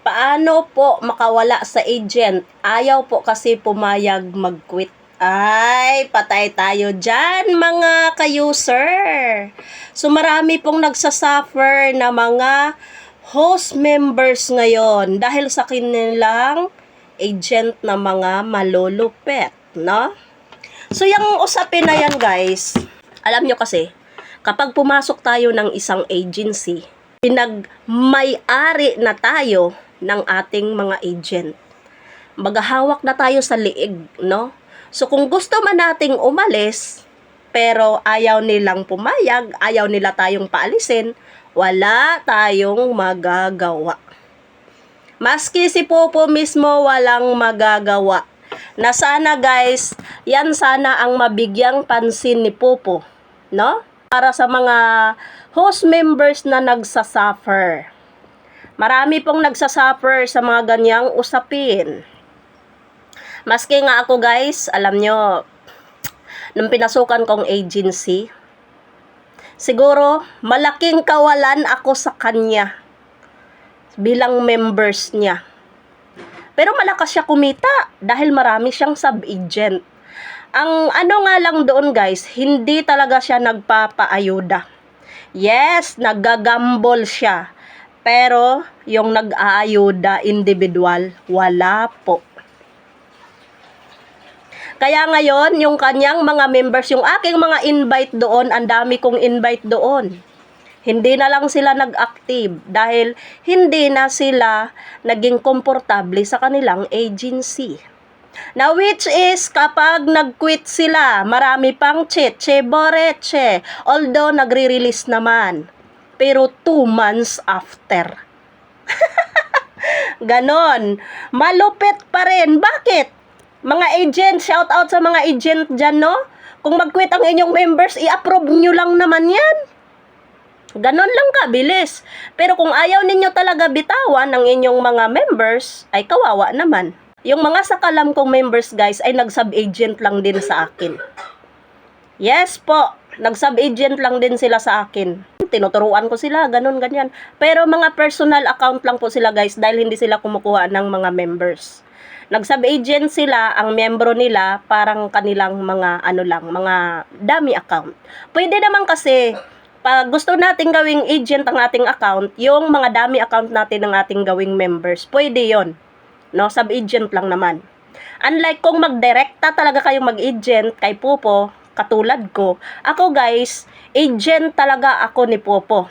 Paano po makawala sa agent? Ayaw po kasi pumayag mag-quit. Ay, patay tayo dyan mga ka-user. So marami pong nagsasuffer na mga host members ngayon dahil sa kanilang agent na mga malulupet, no? So yung usapin na yan guys, alam nyo kasi, kapag pumasok tayo ng isang agency, pinag-may-ari na tayo ng ating mga agent. Maghahawak na tayo sa liig, no? So kung gusto man nating umalis, pero ayaw nilang pumayag, ayaw nila tayong paalisin, wala tayong magagawa. Maski si Popo mismo walang magagawa. Na sana guys, yan sana ang mabigyang pansin ni Popo, no? Para sa mga host members na nagsasuffer. Marami pong nagsasuffer sa mga ganyang usapin. Maski nga ako guys, alam nyo, nung pinasukan kong agency, siguro malaking kawalan ako sa kanya bilang members niya. Pero malakas siya kumita dahil marami siyang sub-agent. Ang ano nga lang doon guys, hindi talaga siya nagpapaayuda. Yes, nagagambol siya. Pero yung nag-aayuda individual, wala po. Kaya ngayon, yung kanyang mga members, yung aking mga invite doon, ang dami kong invite doon. Hindi na lang sila nag-active dahil hindi na sila naging komportable sa kanilang agency. Now, which is, kapag nag-quit sila, marami pang cheche, boreche, although nagre-release naman. Pero 2 months after. Ganon. Malupit pa rin. Bakit? Mga agent, shout out sa mga agent dyan, no? Kung mag-quit ang inyong members, i-approve nyo lang naman yan. Ganon lang kabilis. Pero kung ayaw ninyo talaga bitawan ng inyong mga members, ay kawawa naman. Yung mga sakalam kong members, guys, ay nag-sub-agent lang din sa akin. Yes po, nag-sub-agent lang din sila sa akin. Tinuturuan ko sila, ganun, ganyan. Pero mga personal account lang po sila guys dahil hindi sila kumukuha ng mga members. Nag-sub-agent sila, ang membro nila parang kanilang mga ano lang, mga dummy account. Pwede naman kasi, pag gusto nating gawing agent ang ating account, yung mga dummy account natin ng ating gawing members, pwede yon, no? Sub-agent lang naman. Unlike kung mag-direkta talaga kayong mag-agent kay Popo, katulad ko, ako guys, agent talaga ako ni Popo.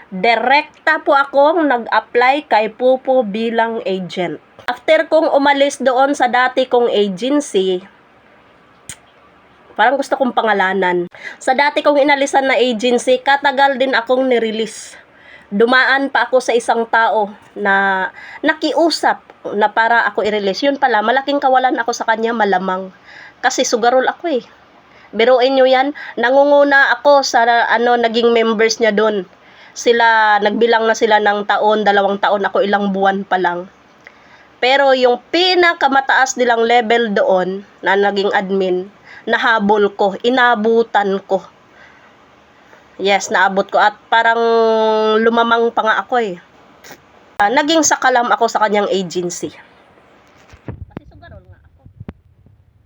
Direkta po akong nag-apply kay Popo bilang agent. After kong umalis doon sa dati kong agency, parang gusto kong pangalanan. Sa dati kong inalisan na agency, katagal din akong nirelease. Dumaan pa ako sa isang tao na nakiusap na para ako i-release. Yun pala, malaking kawalan ako sa kanya, malamang. Kasi sugarol ako eh. Biruin nyo yan, nangunguna ako sa naging members niya doon. Sila, nagbilang na sila ng taon, 2 taon, ako ilang buwan pa lang. Pero yung pinakamataas nilang level doon, na naging admin, nahabol ko, inabutan ko. Yes, naabot ko at parang lumamang pa nga ako eh. Naging sakalam ako sa kanyang agency. Kasi sugarol nga ako.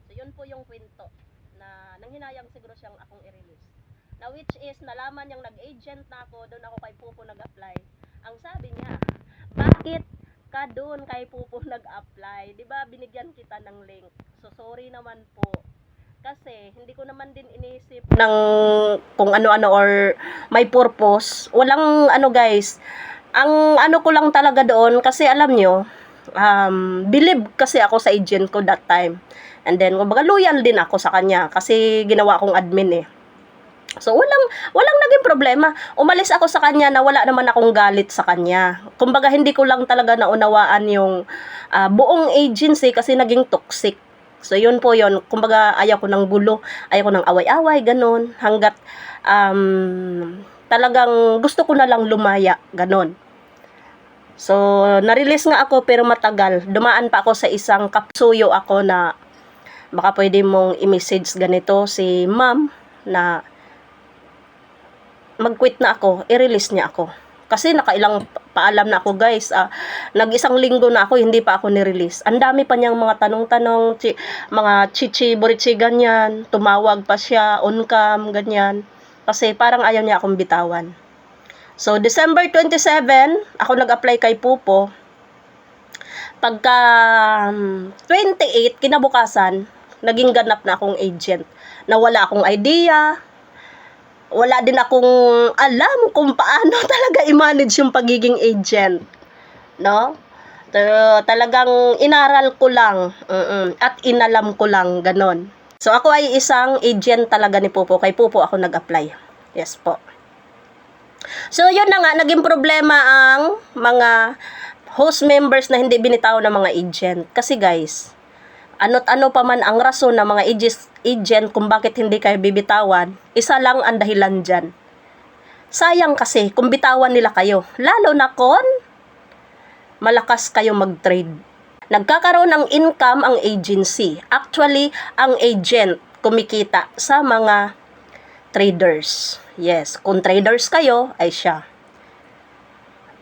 So yun po yung kwento na nanghinayang siguro siyang akong i-release. Now which is, nalaman niyang nag-agent na ako, doon ako kay Popo nag-apply. Ang sabi niya, bakit ka doon kay Popo nag-apply? Diba binigyan kita ng link? So sorry naman po. Kasi hindi ko naman din inisip ng kung ano-ano or may purpose. Walang ano guys. Ang ano ko lang talaga doon kasi alam nyo, believe kasi ako sa agent ko that time. And then kumbaga loyal din ako sa kanya kasi ginawa kong admin eh. So walang naging problema. Umalis ako sa kanya na wala naman akong galit sa kanya. Kumbaga hindi ko lang talaga naunawaan yung buong agency kasi naging toxic. So yun po yun. Kumbaga ayaw ko ng gulo, ayaw ko ng away-away, ganun. Hanggat talagang gusto ko na lang lumaya, ganun. So na-release nga ako pero matagal. Dumaan pa ako sa isang kapsuyo ako na baka pwede mong i-message ganito si ma'am na mag-quit na ako, i-release niya ako. Kasi nakailang paalam na ako, guys. Nag-isang linggo na ako, hindi pa ako ni-release. Ang dami pa niyang mga tanong-tanong, mga chichi-burichi, ganyan. Tumawag pa siya, on-cam, ganyan. Kasi parang ayaw niya akong bitawan. So, December 27, ako nag-apply kay Pupo. Pagka 28, kinabukasan, naging ganap na akong agent. Na wala akong idea, wala din akong alam kung paano talaga i-manage yung pagiging agent, no? Talagang inaral ko lang, at inalam ko lang, ganon. So, ako ay isang agent talaga ni Pupo. Kay Pupo ako nag-apply. Yes po. So, yun na nga, naging problema ang mga host members na hindi binitaw ng mga agent. Kasi guys, ano't ano pa man ang rason ng mga agent kung bakit hindi kayo bibitawan, isa lang ang dahilan dyan. Sayang kasi kung bitawan nila kayo, lalo na kung malakas kayo mag-trade. Nagkakaroon ng income ang agency. Actually, ang agent kumikita sa mga traders. Yes, kung traders kayo, ay siya.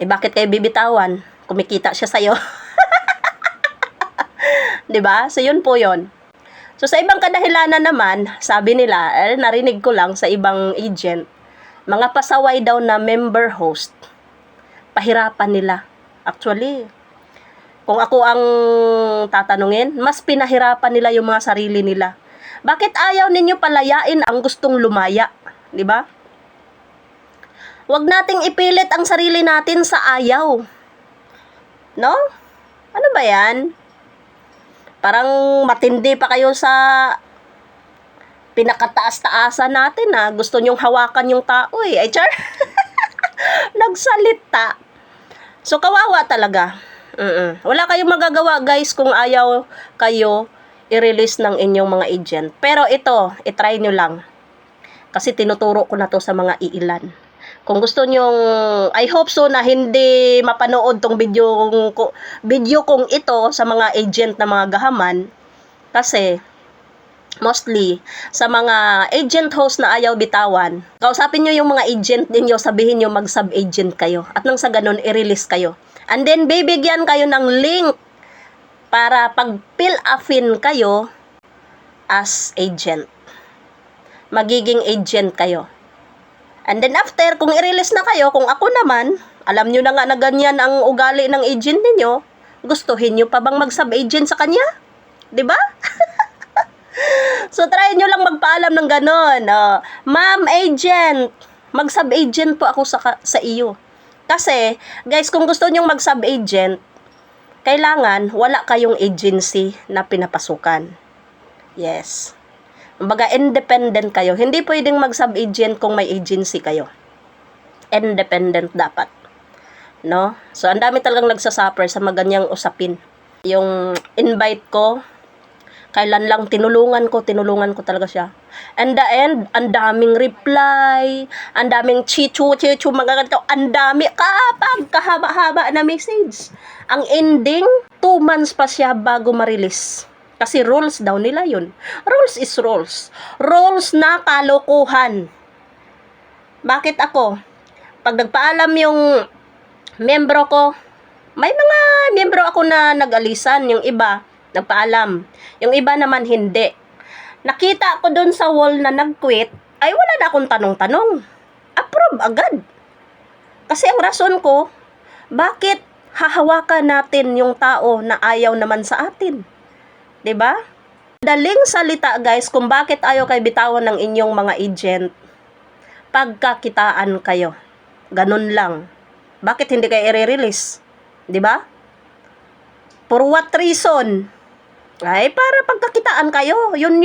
Bakit kayo bibitawan? Kumikita siya sa'yo. 'Di ba? So, yun po yun. So, sa ibang kadahilanan naman, sabi nila, narinig ko lang sa ibang agent, mga pasaway daw na member host, pahirapan nila. Actually, kung ako ang tatanungin, mas pinahirapan nila yung mga sarili nila. Bakit ayaw ninyo palayain ang gustong lumaya? 'Di ba? Huwag nating ipilit ang sarili natin sa ayaw. No? Ano ba yan? Parang matindi pa kayo sa pinakataas-taasan natin na gusto nyong hawakan yung tao eh. Ay, char! Nagsalita. So, kawawa talaga. Wala kayong magagawa, guys, kung ayaw kayo i-release ng inyong mga agent. Pero ito, itry nyo lang. Kasi tinuturo ko na to sa mga iilan. Kung gusto nyong, I hope so na hindi mapanood tong video kong ito sa mga agent na mga gahaman. Kasi, mostly, sa mga agent host na ayaw bitawan, kausapin nyo yung mga agent ninyo, sabihin nyo mag-sub-agent kayo. At nang sa ganun, i-release kayo. And then, bibigyan kayo ng link para pag fill upin kayo as agent. Magiging agent kayo. And then after, kung i-release na kayo, kung ako naman, alam nyo na nga na ganyan ang ugali ng agent ninyo, gustuhin nyo pa bang mag-sub-agent sa kanya? 'Di ba? So, try nyo lang magpaalam ng ganon. Ma'am, agent, mag-sub-agent po ako sa iyo. Kasi, guys, kung gusto nyong mag-sub-agent, kailangan wala kayong agency na pinapasukan. Yes. Kumbaga, independent kayo. Hindi pwedeng mag-sub-agent kung may agency kayo. Independent dapat. No? So, ang dami talagang nagsasuffer sa maganyang usapin. Yung invite ko, kailan lang tinulungan ko talaga siya. And the end, ang daming reply, ang daming chichu, mga ganito, ang dami, kapag kahaba-haba na message. Ang ending, 2 months pa siya bago ma-release. Kasi rules daw nila yun. Rules is rules. Rules na kalokohan. Bakit ako? Pag nagpaalam yung membro ko, may mga membro ako na nag-alisan, yung iba, nagpaalam. Yung iba naman hindi. Nakita ko dun sa wall na nag-quit, ay wala na akong tanong-tanong. Approve agad. Kasi ang rason ko, bakit hahawakan natin yung tao na ayaw naman sa atin? 'Di ba? Daling salita, guys, kung bakit ayaw kayo bitawan ng inyong mga agent. Pagkakitaan kayo. Ganun lang. Bakit hindi kayo i-release? 'Di ba? For what reason? Ay, para pagkakitaan kayo. Yun.